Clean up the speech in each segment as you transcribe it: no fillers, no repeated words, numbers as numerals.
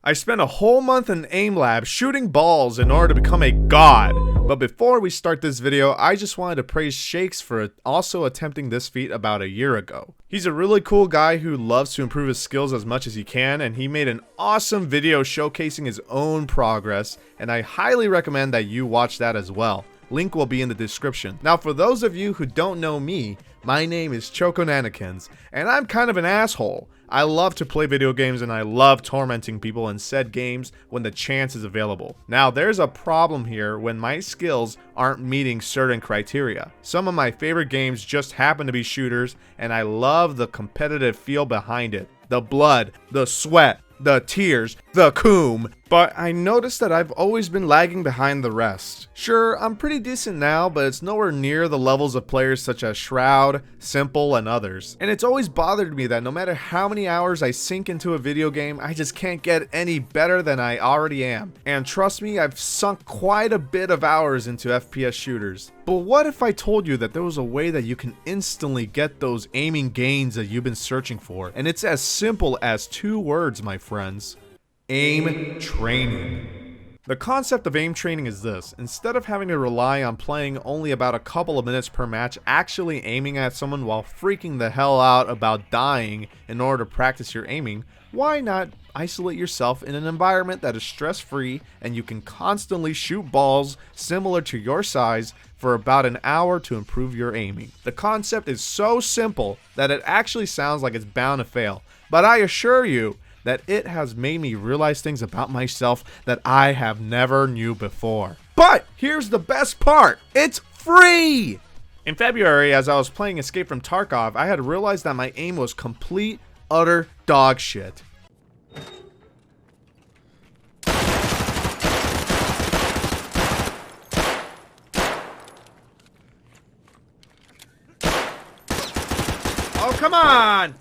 I spent a whole month in AimLab shooting balls in order to become a god. But before we start this video, I just wanted to praise Shakes for also attempting this feat about a year ago. He's a really cool guy who loves to improve his skills as much as he can, and he made an awesome video showcasing his own progress, and I highly recommend that you watch that as well. Link will be in the description. Now, for those of you who don't know me, my name is Chokonanakins, and I'm kind of an asshole. I love to play video games and I love tormenting people in said games when the chance is available. Now, there's a problem here when my skills aren't meeting certain criteria. Some of my favorite games just happen to be shooters, and I love the competitive feel behind it. The blood, the sweat, the tears, the coom. But I noticed that I've always been lagging behind the rest. Sure, I'm pretty decent now, but it's nowhere near the levels of players such as Shroud, Simple, and others. And it's always bothered me that no matter how many hours I sink into a video game, I just can't get any better than I already am. And trust me, I've sunk quite a bit of hours into FPS shooters. But what if I told you that there was a way that you can instantly get those aiming gains that you've been searching for? And it's as simple as 2 words, my friends. Aim training. The concept of aim training is this: instead of having to rely on playing only about a couple of minutes per match, actually aiming at someone while freaking the hell out about dying in order to practice your aiming, why not isolate yourself in an environment that is stress-free and you can constantly shoot balls similar to your size for about an hour to improve your aiming? The concept is so simple that it actually sounds like it's bound to fail, but I assure you that it has made me realize things about myself that I have never knew before. But here's the best part: it's free! In February, as I was playing Escape from Tarkov, I had realized that my aim was complete, utter dog shit. Oh, come on!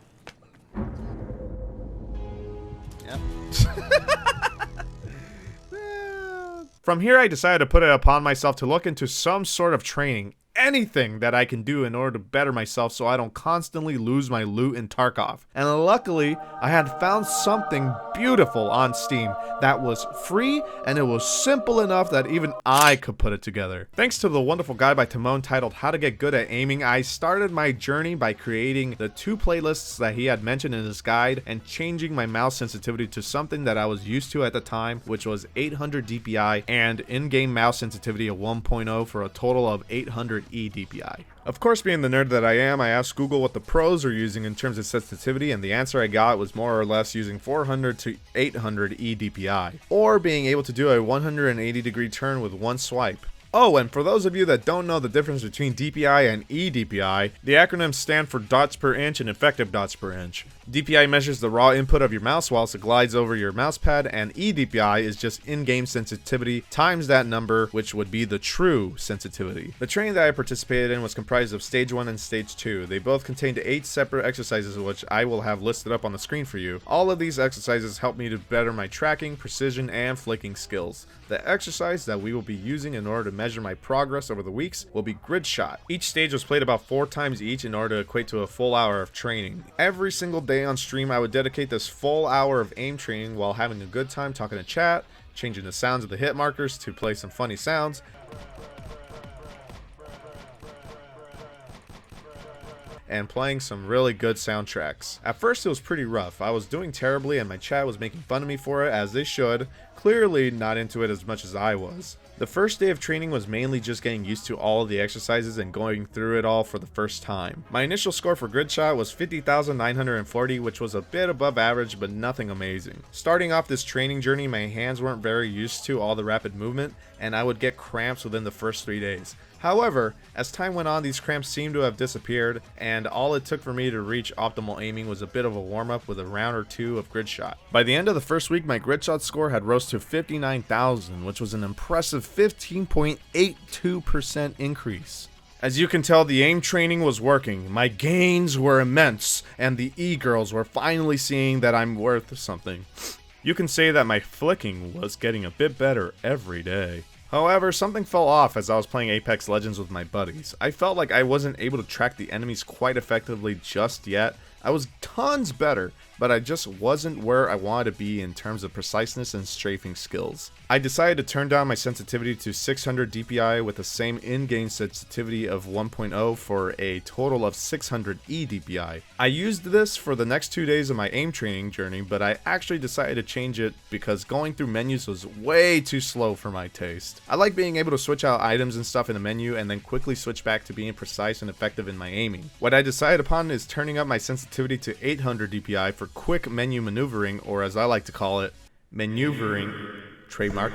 From here, I decided to put it upon myself to look into some sort of training. Anything that I can do in order to better myself so I don't constantly lose my loot in Tarkov. And luckily, I had found something beautiful on Steam that was free, and it was simple enough that even I could put it together. Thanks to the wonderful guide by Timon titled How to Get Good at Aiming, I started my journey by creating the 2 playlists that he had mentioned in his guide and changing my mouse sensitivity to something that I was used to at the time, which was 800 DPI and in-game mouse sensitivity of 1.0 for a total of 800 DPI. Of course, being the nerd that I am, I asked Google what the pros are using in terms of sensitivity, and the answer I got was more or less using 400 to 800 DPI, or being able to do a 180-degree turn with one swipe. Oh, and for those of you that don't know the difference between DPI and eDPI, the acronyms stand for dots per inch and effective dots per inch. DPI measures the raw input of your mouse whilst it glides over your mouse pad, and eDPI is just in-game sensitivity times that number, which would be the true sensitivity. The training that I participated in was comprised of Stage 1 and Stage 2. They both contained 8 separate exercises, which I will have listed up on the screen for you. All of these exercises helped me to better my tracking, precision, and flicking skills. The exercise that we will be using in order to measure my progress over the weeks will be Grid Shot. Each stage was played about 4 times each in order to equate to a full hour of training. Every single day on stream, I would dedicate this full hour of aim training while having a good time talking to chat, changing the sounds of the hit markers to play some funny sounds, and playing some really good soundtracks. At first it was pretty rough. I was doing terribly and my chat was making fun of me for it, as they should, clearly not into it as much as I was. The first day of training was mainly just getting used to all of the exercises and going through it all for the first time. My initial score for Grid Shot was 50,940, which was a bit above average but nothing amazing. Starting off this training journey, my hands weren't very used to all the rapid movement, and I would get cramps within the first 3 days. However, as time went on, these cramps seemed to have disappeared, and all it took for me to reach optimal aiming was a bit of a warm-up with a round or 2 of Grid Shot. By the end of the first week, my Grid Shot score had rose to 59,000, which was an impressive 15.82% increase. As you can tell, the aim training was working. My gains were immense, and the e-girls were finally seeing that I'm worth something. You can say that my flicking was getting a bit better every day. However, something fell off as I was playing Apex Legends with my buddies. I felt like I wasn't able to track the enemies quite effectively just yet. I was tons better, but I just wasn't where I wanted to be in terms of preciseness and strafing skills. I decided to turn down my sensitivity to 600 DPI with the same in-game sensitivity of 1.0 for a total of 600 eDPI. I used this for the next 2 days of my aim training journey, but I actually decided to change it because going through menus was way too slow for my taste. I like being able to switch out items and stuff in a menu and then quickly switch back to being precise and effective in my aiming. What I decided upon is turning up my sensitivity to 800 DPI for quick menu maneuvering, or as I like to call it, maneuvering, trademark,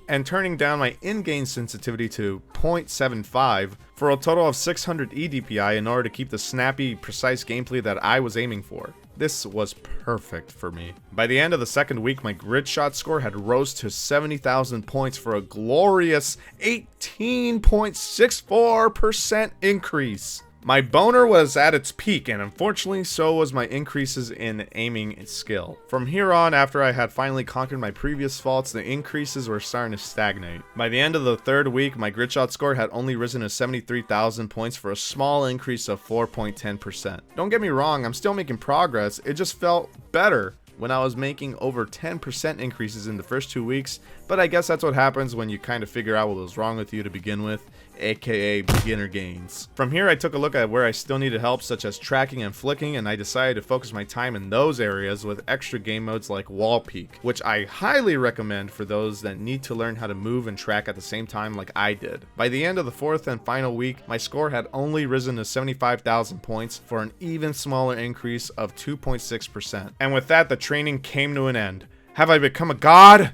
and turning down my in-game sensitivity to 0.75 for a total of 600 eDPI in order to keep the snappy, precise gameplay that I was aiming for. This was perfect for me. By the end of the second week, my grid shot score had rose to 70,000 points for a glorious 18.64% increase. My boner was at its peak, and unfortunately so was my increases in aiming skill. From here on, after I had finally conquered my previous faults, the increases were starting to stagnate. By the end of the third week, my grid shot score had only risen to 73,000 points for a small increase of 4.10%. Don't get me wrong, I'm still making progress, it just felt better when I was making over 10% increases in the first 2 weeks, but I guess that's what happens when you kind of figure out what was wrong with you to begin with, aka beginner gains. From here, I took a look at where I still needed help, such as tracking and flicking, and I decided to focus my time in those areas with extra game modes like wall peek, which I highly recommend for those that need to learn how to move and track at the same time like I did. By the end of the fourth and final week, my score had only risen to 75,000 points for an even smaller increase of 2.6%. And with that, the training came to an end. Have I become a god?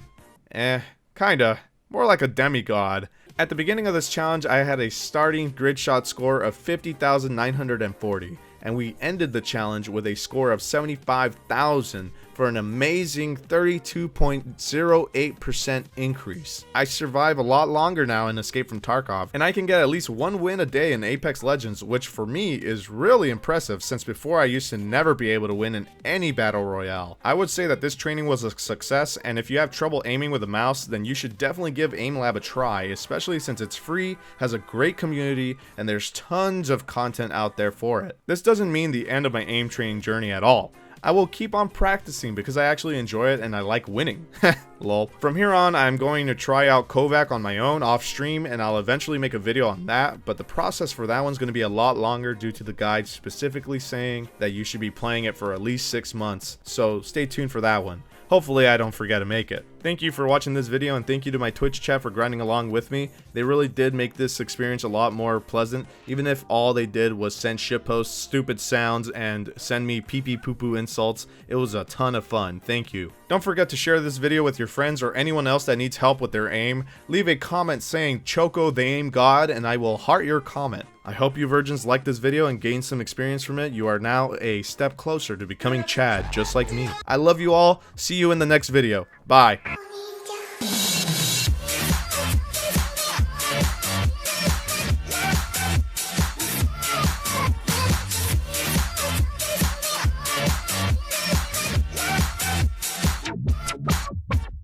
Kinda. More like a demigod. At the beginning of this challenge, I had a starting grid shot score of 50,940, and we ended the challenge with a score of 75,000 for an amazing 32.08% increase. I survive a lot longer now in Escape from Tarkov, and I can get at least one win a day in Apex Legends, which for me is really impressive since before I used to never be able to win in any battle royale. I would say that this training was a success, and if you have trouble aiming with a mouse, then you should definitely give AimLab a try, especially since it's free, has a great community, and there's tons of content out there for it. This doesn't mean the end of my aim training journey at all. I will keep on practicing because I actually enjoy it and I like winning. Lol. From here on, I'm going to try out Kovac on my own off stream, and I'll eventually make a video on that, but the process for that one's going to be a lot longer due to the guide specifically saying that you should be playing it for at least 6 months, so stay tuned for that one. Hopefully I don't forget to make it. Thank you for watching this video, and thank you to my Twitch chat for grinding along with me. They really did make this experience a lot more pleasant, even if all they did was send shitposts, stupid sounds, and send me pee-pee poo-poo insults. It was a ton of fun. Thank you. Don't forget to share this video with your friends or anyone else that needs help with their aim. Leave a comment saying Choco the Aim God, and I will heart your comment. I hope you virgins liked this video and gained some experience from it. You are now a step closer to becoming Chad, just like me. I love you all. See you in the next video. Bye.